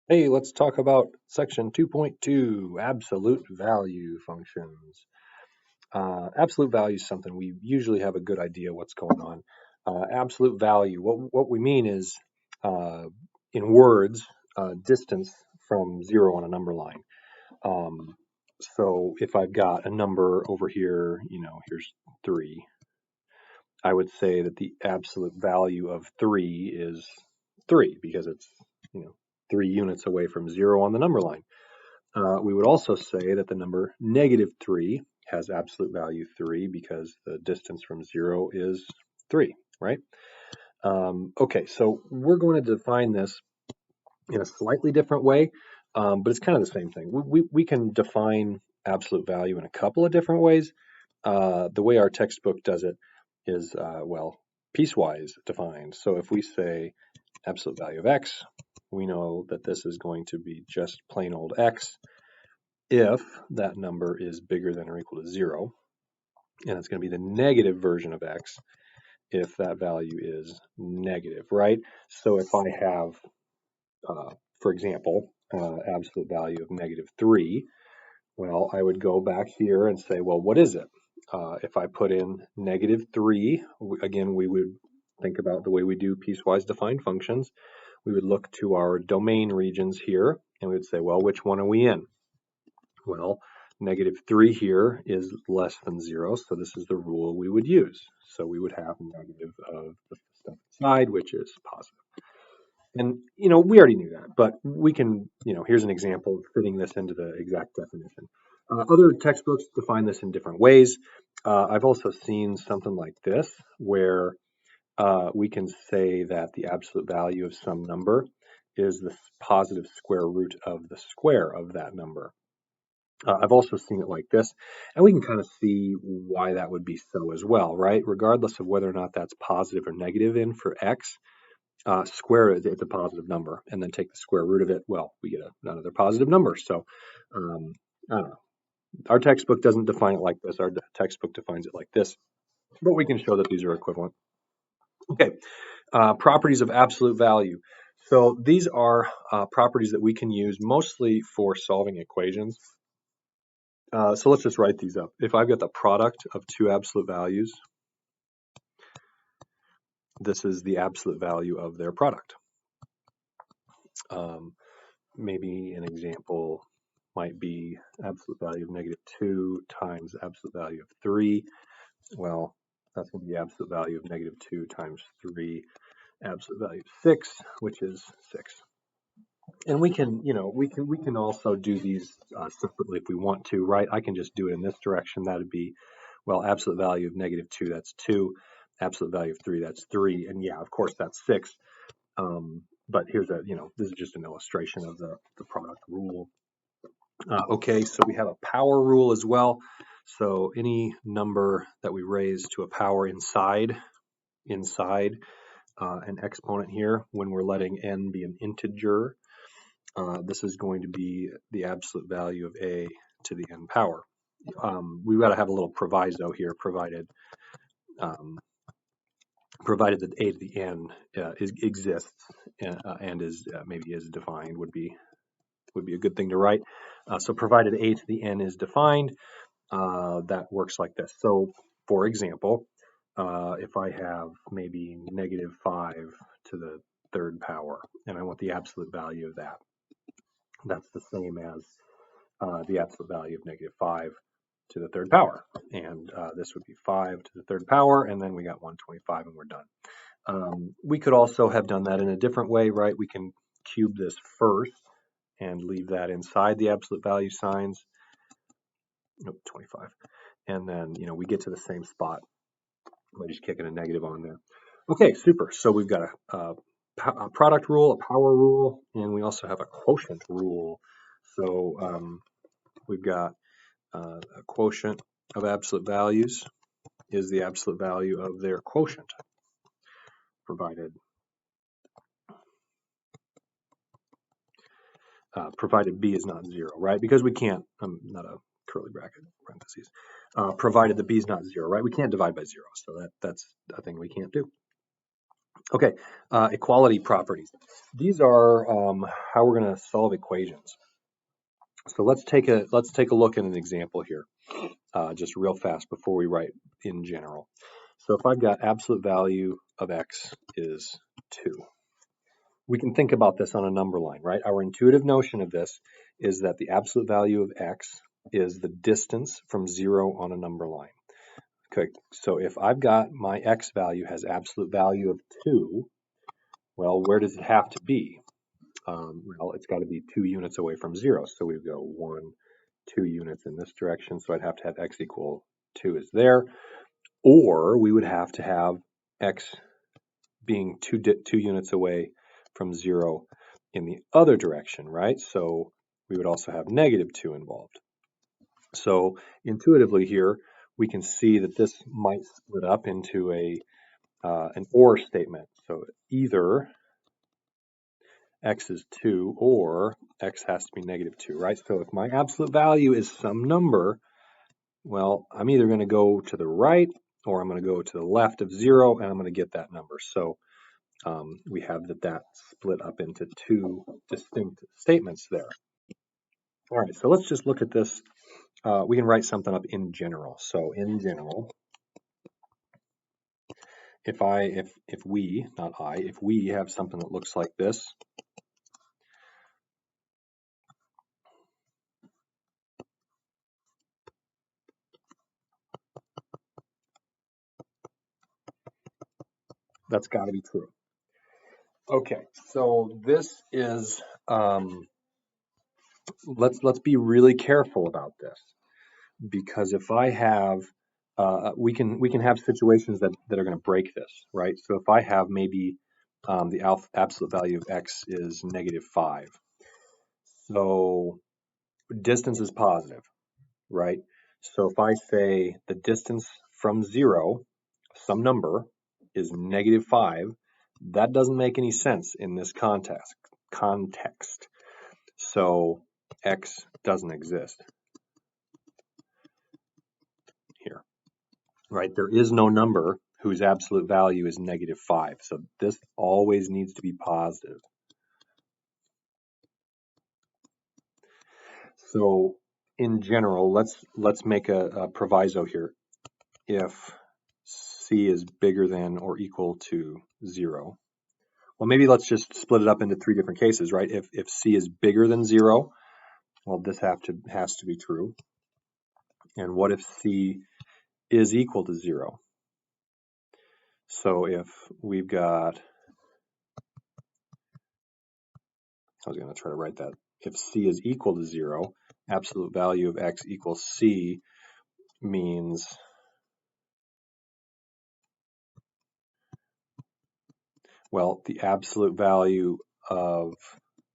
Hey, let's talk about section 2.2, absolute value functions. Absolute value is something we usually have a good idea what's going on. Absolute value, what we mean is, uh, in words, distance from zero on a number line. Um, so if I've got a number over here, here's 3, I would say that the absolute value of 3 is 3 because it's, you know, 3 units away from zero on the number line. We would also say that the number -3 has absolute value 3 because the distance from 0 is 3, right? Okay, so we're going to define this in a slightly different way, but it's kind of the same thing. We can define absolute value in a couple of different ways. The way our textbook does it is, piecewise defined. So if we say absolute value of x, we know that this is going to be just plain old x if that number is bigger than or equal to 0, and it's going to be the negative version of x if that value is negative, right? So if I have, for example, absolute value of -3, well, I would go back here and say, well, what is it? If I put in -3, again, we would think about the way we do piecewise defined functions. We would look to our domain regions here, and we would say, well, which one are we in? Well, -3 here is less than 0, so this is the rule we would use. So we would have negative of the stuff inside, which is positive. And, we already knew that, but we can, here's an example of fitting this into the exact definition. Other textbooks define this in different ways. I've also seen something like this, where we can say that the absolute value of some number is the positive square root of the square of that number. I've also seen it like this, and we can kind of see why that would be so as well, right? Regardless of whether or not that's positive or negative in for x, square it, it's a positive number, and then take the square root of it, well, we get another positive number. So, I don't know. Our textbook doesn't define it like this. Our textbook defines it like this, but we can show that these are equivalent. Okay, properties of absolute value. So these are properties that we can use mostly for solving equations. So let's just write these up. If I've got the product of two absolute values, this is the absolute value of their product. Maybe an example might be absolute value of -2 times absolute value of 3. Well, that's going to be absolute value of -2 times 3, absolute value of 6, which is 6. And we can also do these separately if we want to, right? I can just do it in this direction. That'd be, well, absolute value of -2, that's 2. Absolute value of 3, that's 3. And yeah, of course, that's 6. But here's this is just an illustration of the product rule. Okay, so we have a power rule as well. So any number that we raise to a power inside an exponent here, when we're letting n be an integer, this is going to be the absolute value of a to the n power. We've got to have a little proviso here, provided that a to the n exists and is maybe is defined would be a good thing to write. So provided a to the n is defined, that works like this. So for example, if I have maybe -5 to the third power, and I want the absolute value of that, that's the same as the absolute value of -5 to the third power. And this would be 5 to the third power, and then we got 125, and we're done. We could also have done that in a different way, right? We can cube this first and leave that inside the absolute value signs. Nope, 25. And then, we get to the same spot by just kicking a negative on there. Okay, super. So we've got a product rule, a power rule, and we also have a quotient rule. So we've got a quotient of absolute values is the absolute value of their quotient, provided b is not 0, right? Because we can't, not a curly bracket, parentheses, provided the b is not 0, right? We can't divide by 0, so that's a thing we can't do. Okay, equality properties. These are how we're going to solve equations. So let's take a look at an example here, just real fast before we write in general. So if I've got absolute value of x is 2, we can think about this on a number line, right? Our intuitive notion of this is that the absolute value of x is the distance from 0 on a number line. Okay, so if I've got my x value has absolute value of 2, well, where does it have to be? Well, it's got to be 2 units away from 0. So we go 1, 2 units in this direction. So I'd have to have x equal 2 is there. Or we would have to have x being 2 units away from 0 in the other direction, right? So we would also have -2 involved. So intuitively here, we can see that this might split up into an OR statement. So either x is 2 or x has to be -2, right? So if my absolute value is some number, well, I'm either going to go to the right or I'm going to go to the left of 0 and I'm going to get that number. So we have that split up into 2 distinct statements there. All right, so let's just look at this. We can write something up in general. So in general, if we, not I, if we have something that looks like this, that's got to be true. Okay, so this is let's be really careful about this, because if I have we can have situations that are going to break this, right? So if I have maybe the absolute value of x is -5, so distance is positive, right? So if I say the distance from 0, some number, is -5, that doesn't make any sense in this context. So x doesn't exist here, right? There is no number whose absolute value is -5. So this always needs to be positive. So in general, let's make a proviso here. If c is bigger than or equal to 0, well, maybe let's just split it up into 3 different cases, right? If c is bigger than 0, well, this has to be true. And what if c is equal to 0? So if we've got, I was going to try to write that. If c is equal to 0, absolute value of x equals c means, well, the absolute value of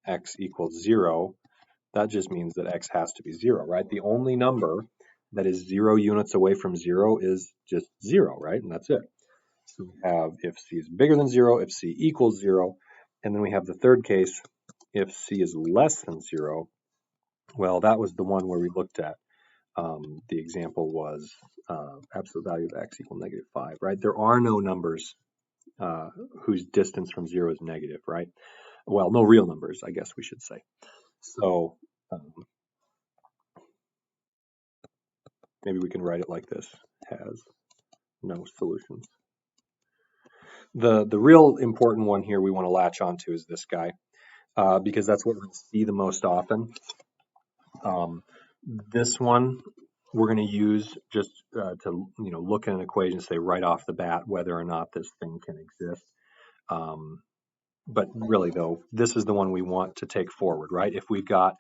x equals 0, that just means that x has to be 0, right? The only number that is 0 units away from 0 is just 0, right? And that's it. So we have if c is bigger than 0, if c equals 0, and then we have the third case, if c is less than 0. Well, that was the one where we looked at. The example was absolute value of x equal -5, right? There are no numbers whose distance from 0 is negative, right? Well, no real numbers, I guess we should say. So maybe we can write it like this: has no solutions. The real important one here we want to latch onto is this guy, because that's what we see the most often. This one we're going to use just to look at an equation, say right off the bat whether or not this thing can exist. But really, though, this is the one we want to take forward, right? If we've got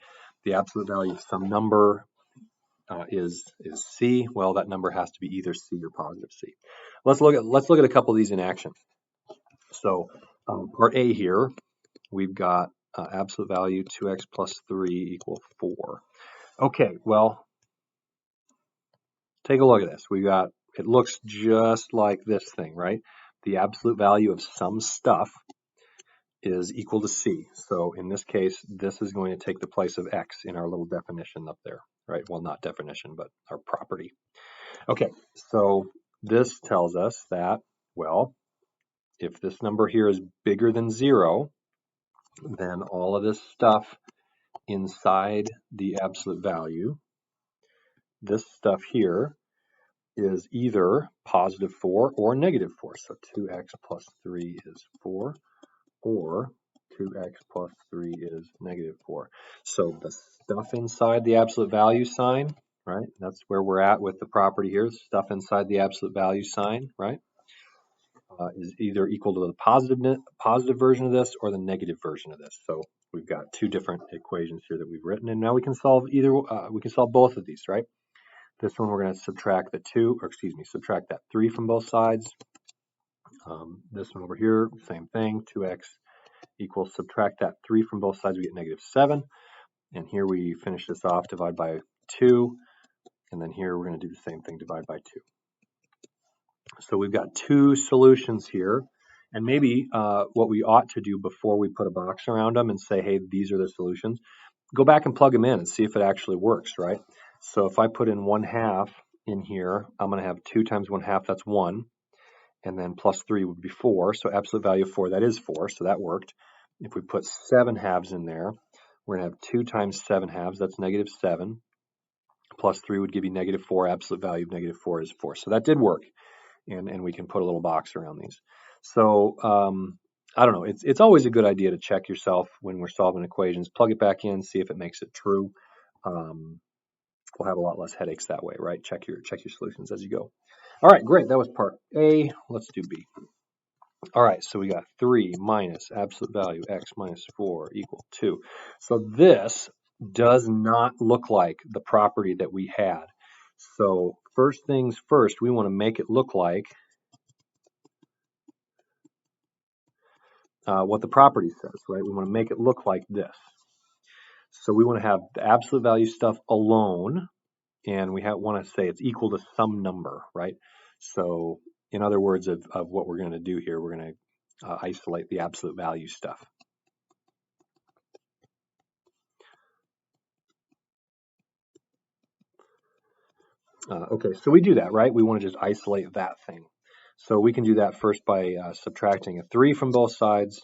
the absolute value of some number is c, well, that number has to be either c or positive c. Let's look at a couple of these in action. So part A here, we've got absolute value 2x plus 3 equals 4. Okay, well, take a look at this. We got, it looks just like this thing, right? The absolute value of some stuff is equal to c. So in this case, this is going to take the place of x in our little definition up there, right? Well, not definition, but our property. Okay, so this tells us that, well, if this number here is bigger than 0, then all of this stuff inside the absolute value, this stuff here, is either positive 4 or negative 4. So 2x plus 3 is 4, or 2x plus 3 is negative 4. So the stuff inside the absolute value sign, right? That's where we're at with the property here. Stuff inside the absolute value sign, right? Is either equal to the positive version of this or the negative version of this. So we've got two different equations here that we've written, and now we can solve we can solve both of these, right? This one we're going to subtract subtract that 3 from both sides. This one over here, same thing, 2x equals, subtract that 3 from both sides, we get negative 7. And here we finish this off, divide by 2. And then here we're going to do the same thing, divide by 2. So we've got two solutions here. And maybe what we ought to do before we put a box around them and say, hey, these are the solutions, go back and plug them in and see if it actually works, right? So if I put in 1/2 in here, I'm going to have 2 times 1/2, that's 1. And then plus 3 would be 4. So absolute value of 4, that is 4. So that worked. If we put 7/2 in there, we're going to have 2 times 7/2, that's negative 7. Plus 3 would give you negative 4. Absolute value of negative 4 is 4. So that did work. And we can put a little box around these. So I don't know. It's always a good idea to check yourself when we're solving equations. Plug it back in, see if it makes it true. We'll have a lot less headaches that way, right? Check your solutions as you go. All right, great. That was part A. Let's do B. All right, so we got 3 minus absolute value x minus 4 equal 2. So this does not look like the property that we had. So first things first, we want to make it look like what the property says, right? We want to make it look like this. So we want to have the absolute value stuff alone, and we want to say it's equal to some number, right? So in other words of what we're going to do here, we're going to isolate the absolute value stuff. Okay, so we do that, right? We want to just isolate that thing. So we can do that first by subtracting a 3 from both sides.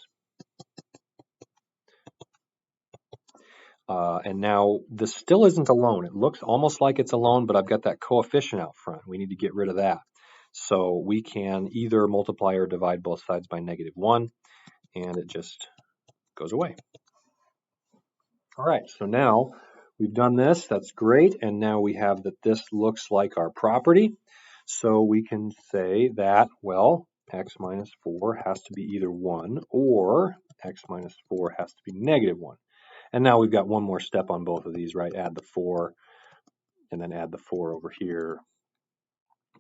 And now this still isn't alone. It looks almost like it's alone, but I've got that coefficient out front. We need to get rid of that. So we can either multiply or divide both sides by -1, and it just goes away. All right, so now we've done this. That's great. And now we have that this looks like our property. So we can say that, well, x minus 4 has to be either 1 or x minus 4 has to be -1. And now we've got one more step on both of these, right? Add the 4 and then add the 4 over here.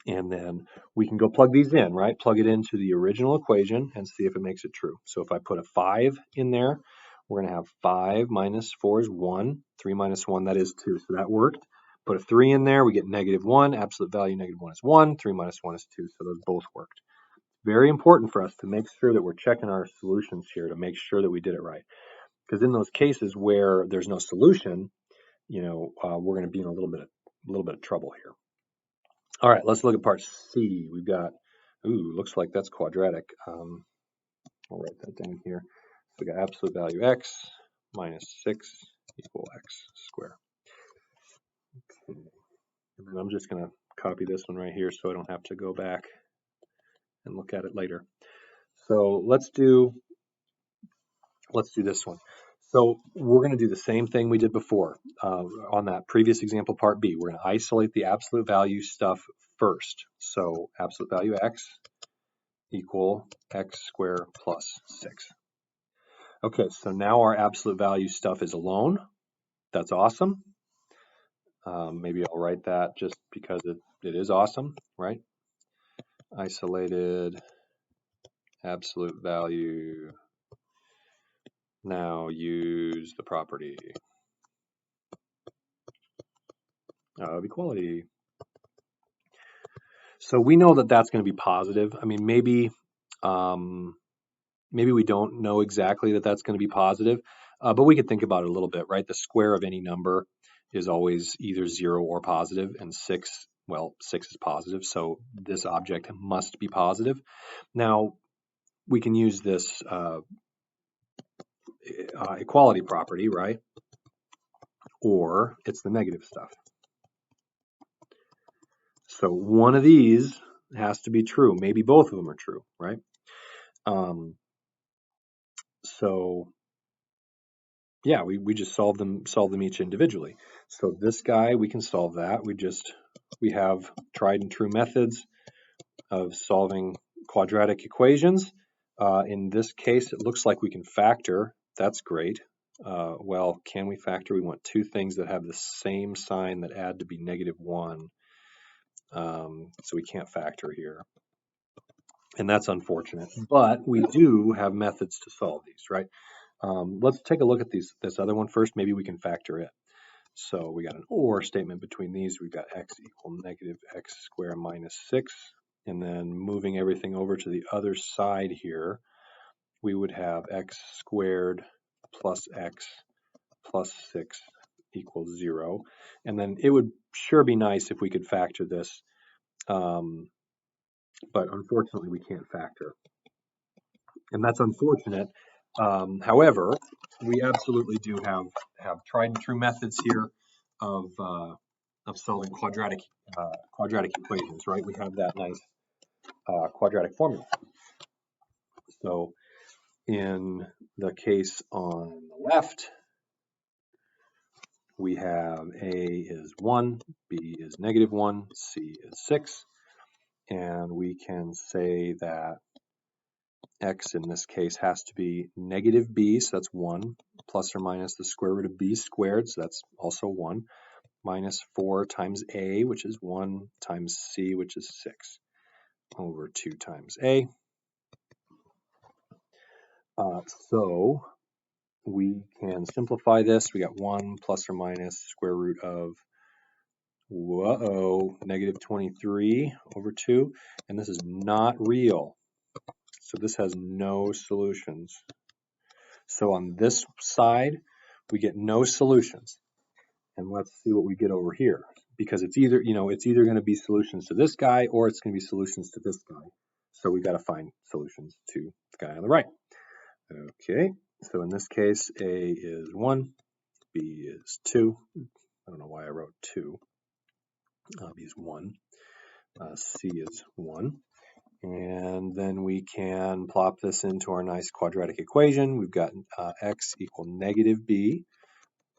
And then we can go plug these in, right? Plug it into the original equation and see if it makes it true. So if I put a 5 in there, we're going to have 5 minus 4 is 1. 3 minus 1, that is 2. So that worked. Put a 3 in there, we get -1. Absolute value -1 is 1. 3 minus 1 is 2. So those both worked. Very important for us to make sure that we're checking our solutions here to make sure that we did it right. Because in those cases where there's no solution, we're going to be in a little bit of trouble here. All right, let's look at part C. We've got, looks like that's quadratic. I'll write that down here. So we got absolute value x minus 6 equal x squared. Okay, and then I'm just going to copy this one right here so I don't have to go back and look at it later. So let's do this one. So we're going to do the same thing we did before on that previous example, part B. We're going to isolate the absolute value stuff first. So absolute value x equal x squared plus 6. Okay, so now our absolute value stuff is alone. That's awesome. Maybe I'll write that just because it is awesome, right? Isolated absolute value. Now use the property of equality. So we know that that's going to be positive. I mean, maybe we don't know exactly that that's going to be positive, but we could think about it a little bit, right? The square of any number is always either 0 or positive, and 6 is positive, so this object must be positive. Now, we can use this equality property, right? Or it's the negative stuff. So one of these has to be true. Maybe both of them are true, right? So yeah, we just solve them each individually. So this guy, we can solve that. We have tried and true methods of solving quadratic equations. In this case, it looks like we can factor. That's great. Well, can we factor? We want two things that have the same sign that add to be -1. So we can't factor here. And that's unfortunate. But we do have methods to solve these, right? Let's take a look at this other one first. Maybe we can factor it. So we got an OR statement between these. We've got x equal -x squared minus 6. And then moving everything over to the other side here, we would have x squared plus x plus 6 equals 0. And then it would sure be nice if we could factor this. But unfortunately, we can't factor. And that's unfortunate. However, we absolutely do have tried and true methods here of solving quadratic equations, right? We have that nice quadratic formula. So in the case on the left, we have A is 1, B is -1, C is 6, and we can say that x in this case has to be -b, so that's 1, plus or minus the square root of b squared, so that's also 1, minus 4 times a, which is 1, times c, which is 6, over 2 times a. So we can simplify this. We got 1 plus or minus square root of -23 over 2, and this is not real. So this has no solutions. So on this side, we get no solutions. And let's see what we get over here. Because it's either going to be solutions to this guy or it's going to be solutions to this guy. So we got to find solutions to the guy on the right. Okay, so in this case, A is 1, B is 2. I don't know why I wrote 2. B is 1. C is 1. And then we can plop this into our nice quadratic equation. We've got x equal -b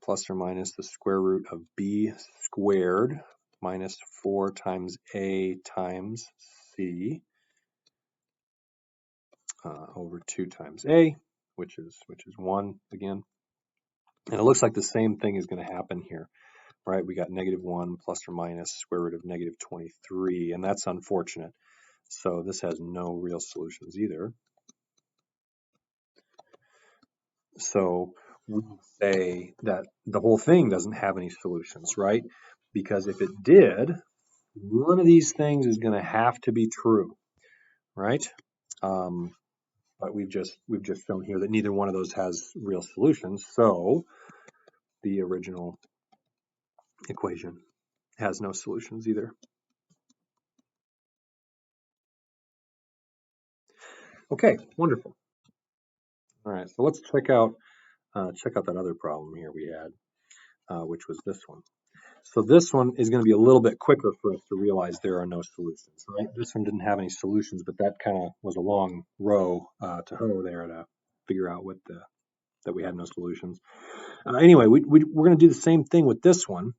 plus or minus the square root of b squared minus 4 times a times c over 2 times a, which is 1 again. And it looks like the same thing is going to happen here, right? We got -1 plus or minus square root of -23, and that's unfortunate. So this has no real solutions either. So we say that the whole thing doesn't have any solutions, right? Because if it did, one of these things is going to have to be true, right? But we've just shown here that neither one of those has real solutions. So the original equation has no solutions either. Okay, wonderful. All right, so let's check out that other problem here we had, which was this one. So this one is going to be a little bit quicker for us to realize there are no solutions, right? This one didn't have any solutions, but that kind of was a long row to hoe there to figure out that we had no solutions. Anyway, we're going to do the same thing with this one,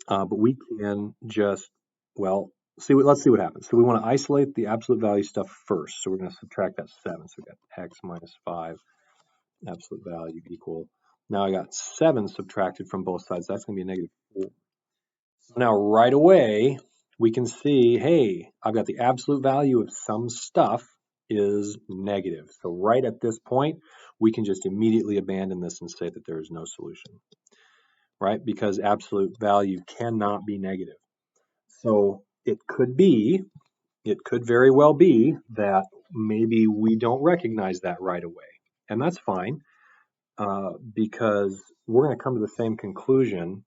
but we can just, well, let's see what happens. So we want to isolate the absolute value stuff first. So we're going to subtract that 7. So we got x minus 5 absolute value equal. Now I got 7 subtracted from both sides. That's going to be a -4. So now right away, we can see, hey, I've got the absolute value of some stuff is negative. So right at this point, we can just immediately abandon this and say that there is no solution, right? Because absolute value cannot be negative. So it could very well be that maybe we don't recognize that right away. And that's fine, because we're going to come to the same conclusion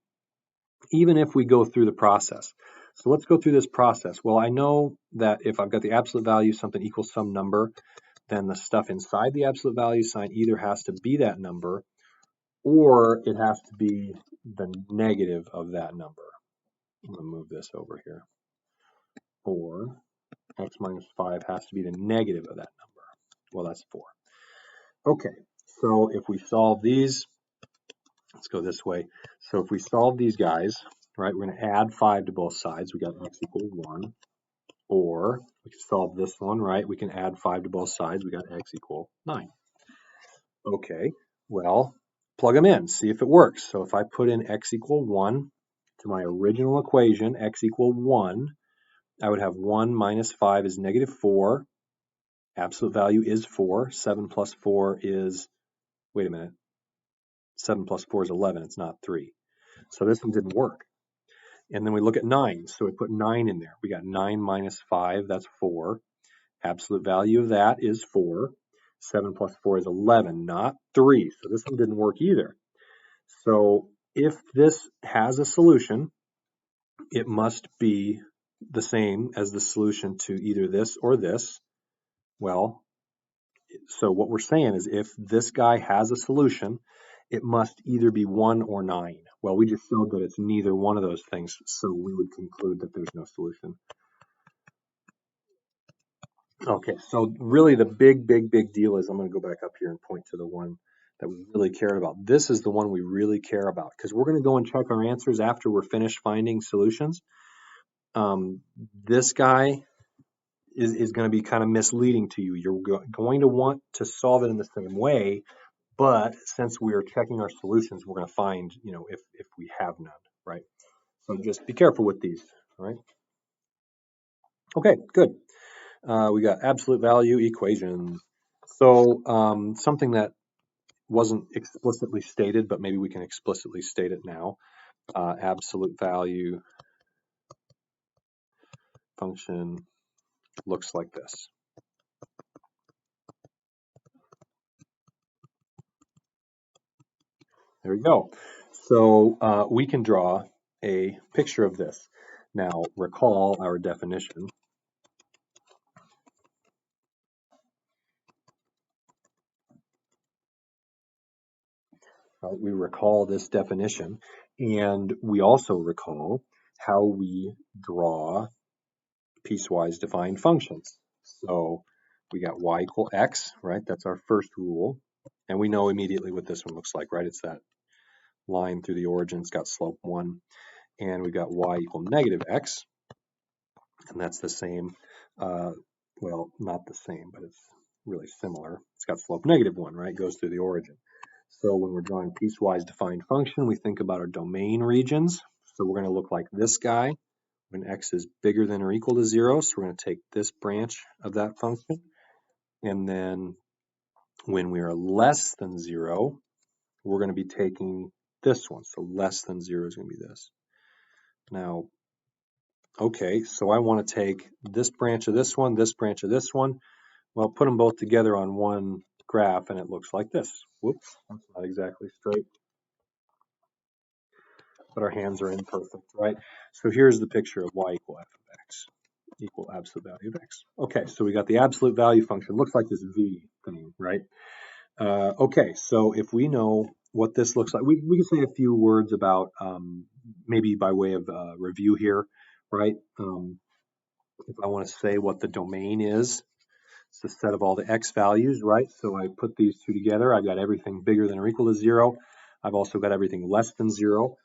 even if we go through the process. So let's go through this process. Well, I know that if I've got the absolute value, something equals some number, then the stuff inside the absolute value sign either has to be that number or it has to be the negative of that number. I'm going to move this over here. Or x minus 5 has to be the negative of that number. Well, that's 4. Okay, so if we solve these, let's go this way. So if we solve these guys, right, we're going to add 5 to both sides. We got x equals 1. Or we can solve this one, right? We can add 5 to both sides. We got x equal 9. Okay, well, plug them in, see if it works. So if I put in x equal 1 to my original equation, x equal 1, I would have 1 minus 5 is negative 4. Absolute value is 4. 7 plus 4 is, wait a minute, 7 plus 4 is 11. It's not 3. So this one didn't work. And then we look at 9. So we put 9 in there. We got 9 minus 5, that's 4. Absolute value of that is 4. 7 plus 4 is 11, not 3. So this one didn't work either. So if this has a solution, it must be the same as the solution to either this or this. Well, so what we're saying is if this guy has a solution, it must either be 1 or 9. Well, we just showed that it's neither one of those things, so we would conclude that there's no solution. Okay, so really the big deal is, I'm going to go back up here and point to the one that we really cared about. This is the one we really care about because we're going to go and check our answers after we're finished finding solutions. This guy is going to be kind of misleading to you. You're going to want to solve it in the same way, but since we are checking our solutions, we're going to find, if we have none, right? So just be careful with these, all right? Okay, good. We got absolute value equation. So something that wasn't explicitly stated, but maybe we can explicitly state it now. Absolute value function looks like this. There we go. So we can draw a picture of this. Now recall our definition. We recall this definition, and we also recall how we draw piecewise defined functions. So we got y equal x, right? That's our first rule. And we know immediately what this one looks like, right? It's that line through the origin. It's got slope 1. And we got y equal negative x. And that's the same. Well, not the same, but it's really similar. It's got slope negative 1, right? It goes through the origin. So when we're drawing piecewise defined function, we think about our domain regions. So we're going to look like this guy when x is bigger than or equal to 0. So we're going to take this branch of that function. And then when we are less than 0, we're going to be taking this one. So less than 0 is going to be this. Now, okay, so I want to take this branch of this one, this branch of this one. Well, put them both together on one graph, and it looks like this. Whoops, that's not exactly straight. But our hands are imperfect, right? So here's the picture of y equal f of x equal absolute value of x. Okay, so we got the absolute value function. Looks like this v thing, right? Okay, so if we know what this looks like, we can say a few words about maybe by way of review here, right? If I want to say what the domain is, it's the set of all the x values, right? So I put these two together. I've got everything bigger than or equal to 0. I've also got everything less than 0.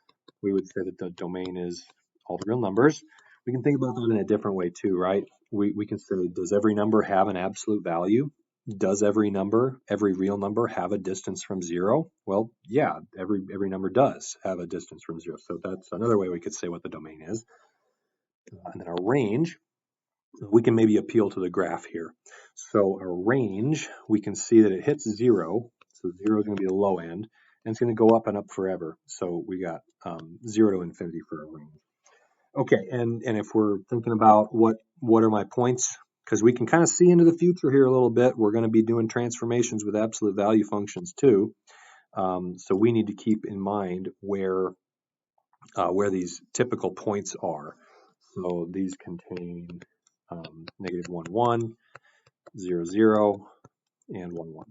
We would say that the domain is all the real numbers. We can think about that in a different way too, right? We can say, does every number have an absolute value? Does every real number have a distance from 0? Well, yeah, every number does have a distance from 0. So that's another way we could say what the domain is. And then our range, we can maybe appeal to the graph here. So our range, we can see that it hits 0. So 0 is going to be the low end, and it's going to go up and up forever. So we got 0 to infinity for our range. Okay, and if we're thinking about what are my points, because we can kind of see into the future here a little bit, we're going to be doing transformations with absolute value functions too. So we need to keep in mind where these typical points are. So these contain -1, 1, 0, 0, and 1, 1.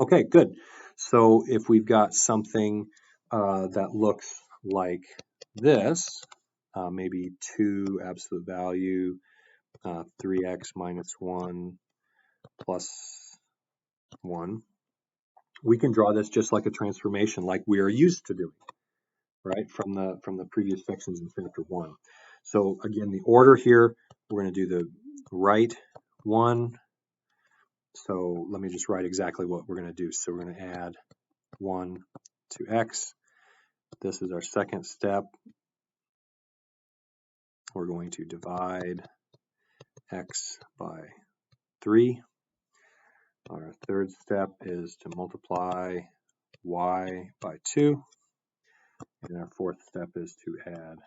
Okay, good. So if we've got something that looks like this, maybe 2 absolute value, 3x minus 1 plus 1, we can draw this just like a transformation like we are used to doing, right, from the previous sections in chapter 1. So again, the order here, we're going to do the right one. So let me just write exactly what we're going to do. So we're going to add 1 to x. This is our second step. We're going to divide x by 3. Our third step is to multiply y by 2. And our fourth step is to add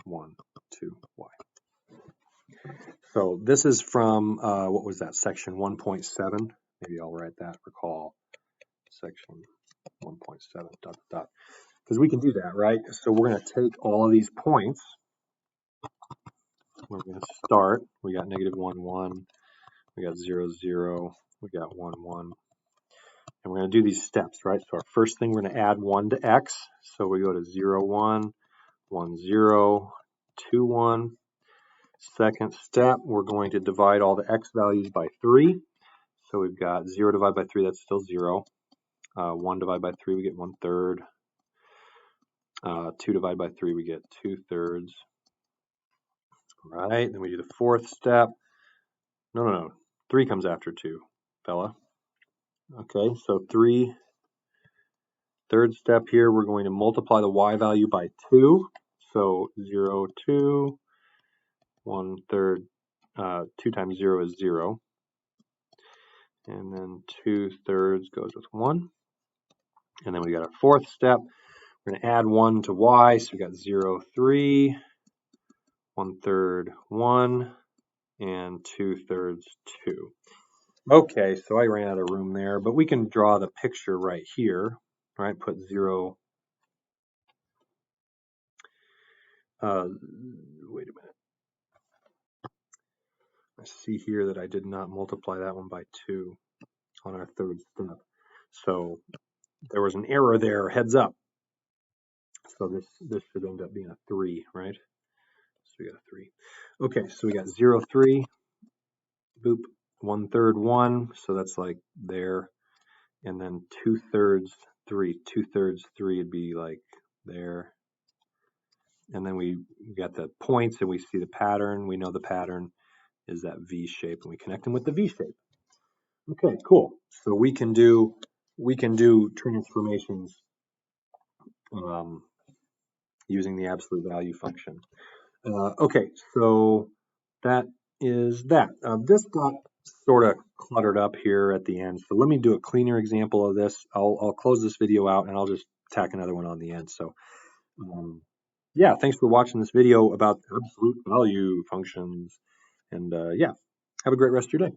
1 to y. So this is from, what was that, section 1.7? Maybe I'll write that, recall section 1.7, dot, dot. Because we can do that, right? So we're going to take all of these points. We're going to start. We got negative 1, 1. We got 0, 0. We got 1, 1. And we're going to do these steps, right? So our first thing, we're going to add 1 to x. So we go to 0, 1, 1, 0, 2, 1. Second step, we're going to divide all the x values by 3. So we've got 0 divided by 3, that's still 0. 1 divided by 3, we get 1/3. 2 divided by 3, we get 2/3. All right, then we do the fourth step. No. 3 comes after 2, fella. Okay, so 3. Third step here, we're going to multiply the y value by 2. So 0, 2, 1/3. 2 times 0 is 0. And then 2/3 goes with 1. And then we got our fourth step. We're going to add 1 to y. So we got 0, 3, 1/3, 1, and 2/3, 2. Okay, so I ran out of room there, but we can draw the picture right here, right? Put 0. Wait a minute. I see here that I did not multiply that one by 2 on our third step. So there was an error there, heads up. So this should end up being a 3, right? So we got a 3. Okay, so we got 0, 3, boop, 1/3, 1, so that's like there. And then 2/3, 3. 2/3, 3 would be like there. And then we got the points and we see the pattern. We know the pattern is that V shape, and we connect them with the V shape. Okay, cool. So we can do transformations using the absolute value function. Okay, so that is that. This got sort of cluttered up here at the end, so let me do a cleaner example of this. I'll close this video out and I'll just tack another one on the end. So yeah, thanks for watching this video about absolute value functions, and yeah, have a great rest of your day.